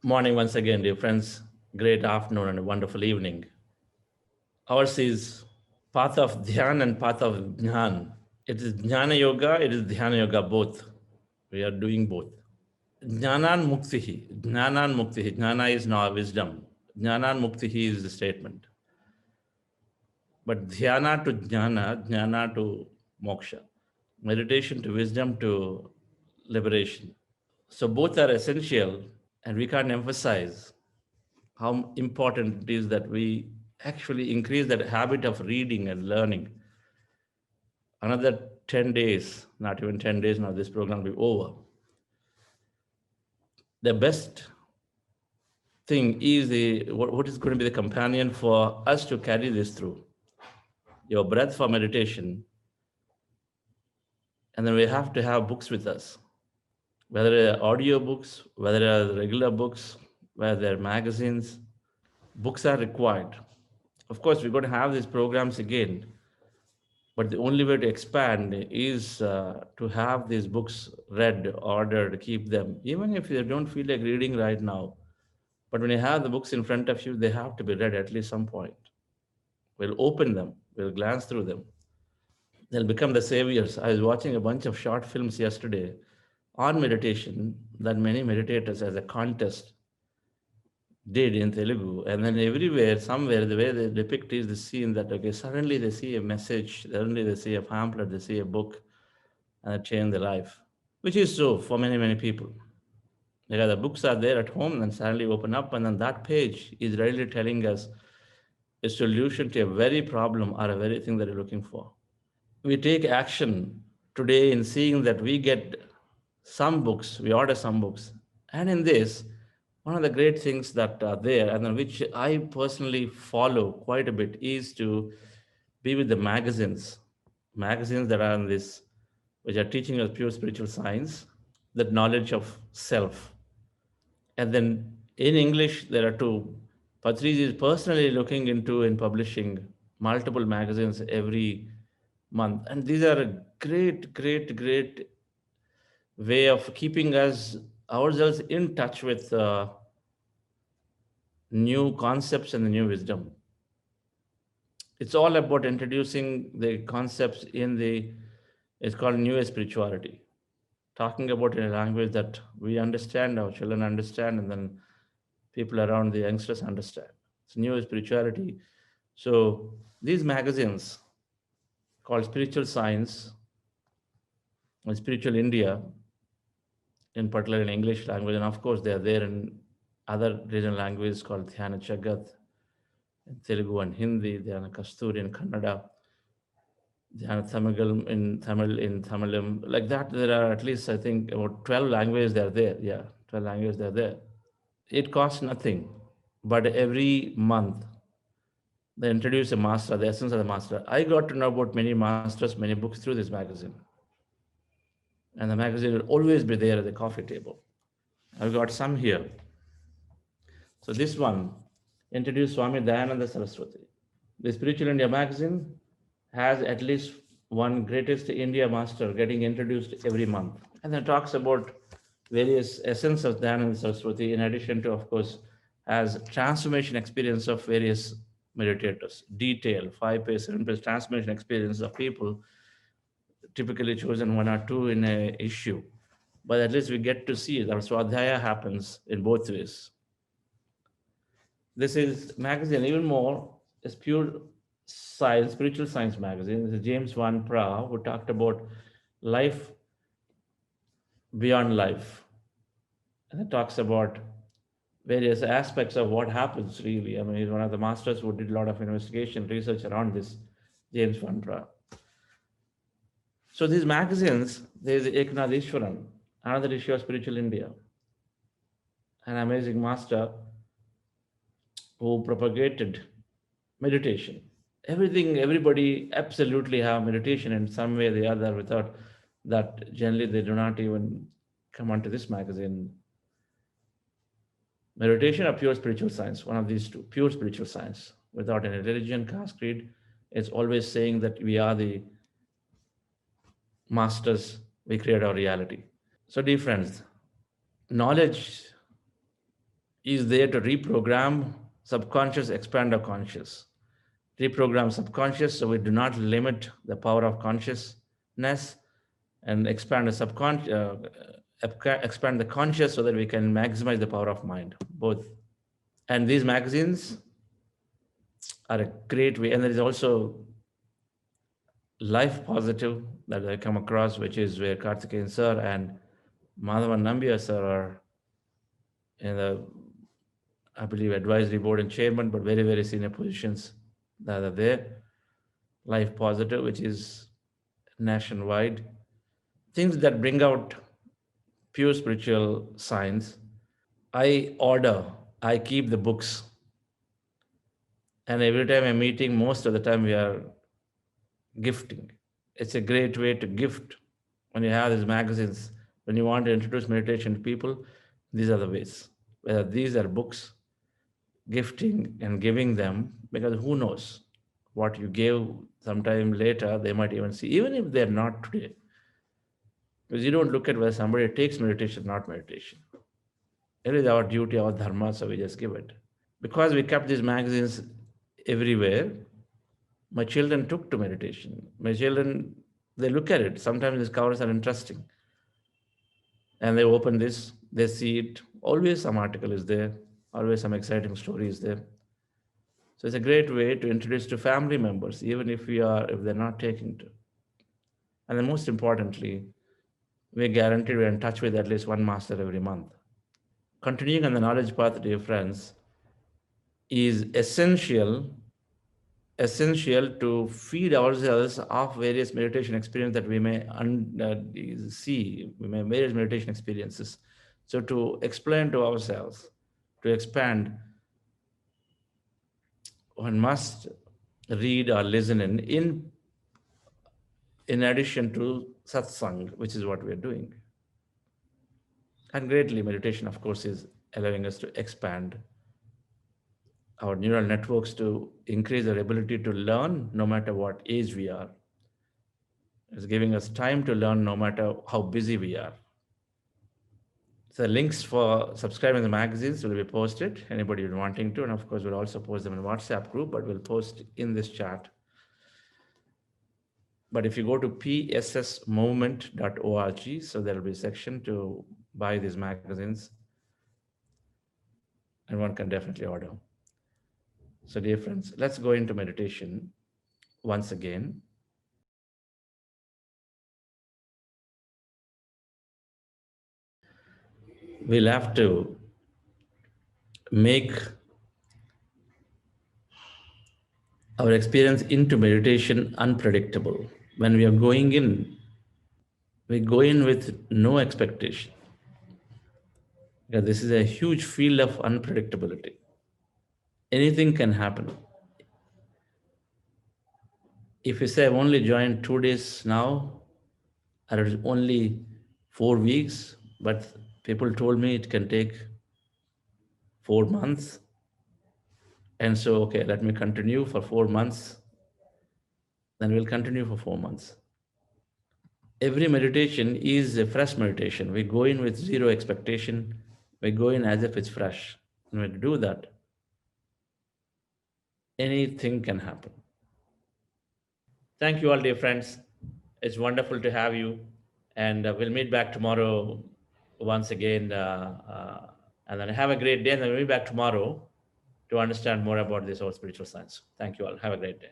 Morning once again, dear friends. Great afternoon and a wonderful evening. Ours is path of dhyan and path of jnana. It is jnana yoga, it is dhyana yoga, both. We are doing both. Jnanan muktihi. Jnanan muktihi. Jnana is now wisdom. Jnanan muktihi is the statement. But dhyana to jnana, jnana to moksha. Meditation to wisdom to liberation. So both are essential, and we can't emphasize how important it is that we actually increase that habit of reading and learning. Another 10 days, not even 10 days now, this program will be over. The best thing is what is going to be the companion for us to carry this through. Your breath for meditation, and then we have to have books with us, whether they're audio books, whether they're regular books, whether they're magazines. Books are required. Of course, we're going to have these programs again, but the only way to expand is to have these books read, ordered, keep them, even if you don't feel like reading right now. But when you have the books in front of you, they have to be read at least some point. We'll open them, we'll glance through them. They'll become the saviors. I was watching a bunch of short films yesterday on meditation that many meditators as a contest did in Telugu. And then everywhere, somewhere, the way they depict is the scene that, okay, suddenly they see a message, suddenly they see a pamphlet, they see a book, and it changed their life, which is so for many, many people. Because the books are there at home and suddenly open up, and then that page is really telling us a solution to a very problem or a very thing that you're looking for. We take action today in seeing that we get some books, we order some books. And in this, one of the great things that are there, and then which I personally follow quite a bit, is to be with the magazines that are in this, which are teaching us pure spiritual science, that knowledge of self. And then in English, there are two. Patrice is personally looking into and publishing multiple magazines every month. And these are a great way of keeping us ourselves in touch with new concepts and the new wisdom. It's all about introducing the concepts in the, it's called new age spirituality, talking about in a language that we understand, our children understand, and then people around the youngsters understand. It's new spirituality. So these magazines called Spiritual Science and Spiritual India, in particular in English language, and of course they are there in other regional languages called Dhyana Jagat in Telugu and Hindi, Dhyana Kasturi in Kannada, Dhyana Tamil in Tamilim. Like that, there are at least I think about 12 languages they are there. Yeah, 12 languages they are there. It costs nothing, but every month they introduce a master, the essence of the master. I got to know about many masters, many books through this magazine. And the magazine will always be there at the coffee table. I've got some here. So this one introduced Swami Dayananda Saraswati. The Spiritual India magazine has at least one greatest India master getting introduced every month. And then talks about various essence of Dayananda Saraswati, in addition to, of course, has transformation experience of various meditators, detail, 5 page, 7 page transformation experience of people, typically chosen one or two in a issue. But at least we get to see that Swadhyaya happens in both ways. This is magazine even more is pure science, spiritual science magazine. This is James Van Pra, who talked about life beyond life. And it talks about various aspects of what happens really. I mean, he's one of the masters who did a lot of investigation, research around this, James Van Pra. So these magazines, there's Eknath Ishwaran, another issue of Spiritual India, an amazing master who propagated meditation. Everything, everybody absolutely have meditation in some way or the other. Without that, generally they do not even come onto this magazine. Meditation or pure spiritual science, one of these two, pure spiritual science, without any religion, caste, creed. It's always saying that we are the masters, we create our reality. So, dear friends, knowledge is there to reprogram subconscious, expand our conscious. Reprogram subconscious so we do not limit the power of consciousness, and expand the subconscious, expand the conscious so that we can maximize the power of mind, both. And these magazines are a great way. And there is also Life Positive that I come across, which is where Karthikeyan sir and Madhavan Nambiar sir are in the, I believe, advisory board and chairman, but very, very senior positions that are there. Life Positive, which is nationwide. Things that bring out pure spiritual science. I order, I keep the books, and every time I'm meeting, most of the time we are gifting. It's a great way to gift when you have these magazines. When you want to introduce meditation to people, these are the ways. Whether these are books, gifting and giving them, because who knows what you gave sometime later, they might even see, even if they're not today. Because you don't look at whether somebody takes meditation, not meditation. It is our duty, our dharma, so we just give it. Because we kept these magazines everywhere, my children took to meditation. My children, they look at it. Sometimes these covers are interesting. And they open this, they see it. Always some article is there, always some exciting story is there. So it's a great way to introduce to family members, even if they're not taking to. And then most importantly, we're guaranteed we're in touch with at least one master every month. Continuing on the knowledge path, dear friends, is essential to feed ourselves of various meditation experience that we may see, we may various meditation experiences. So to explain to ourselves, to expand, one must read or listen in addition to satsang, which is what we are doing. And greatly, meditation, of course, is allowing us to expand our neural networks to increase our ability to learn no matter what age we are. It's giving us time to learn no matter how busy we are. The links for subscribing to the magazines will be posted, anybody wanting to, and of course we'll also post them in WhatsApp group, but we'll post in this chat. But if you go to pssmovement.org, so there'll be a section to buy these magazines, and one can definitely order. So dear friends, let's go into meditation once again. We'll have to make our experience into meditation unpredictable. When we are going in, we go in with no expectation. Because this is a huge field of unpredictability. Anything can happen. If you say I've only joined 2 days now, or it's only 4 weeks, but people told me it can take 4 months. And so, okay, let me continue for 4 months. Then we'll continue for 4 months. Every meditation is a fresh meditation. We go in with zero expectation. We go in as if it's fresh. And when we do that, anything can happen. Thank you all, dear friends. It's wonderful to have you. And we'll meet back tomorrow once again. And then have a great day. And then we'll be back tomorrow to understand more about this whole spiritual science. Thank you all. Have a great day.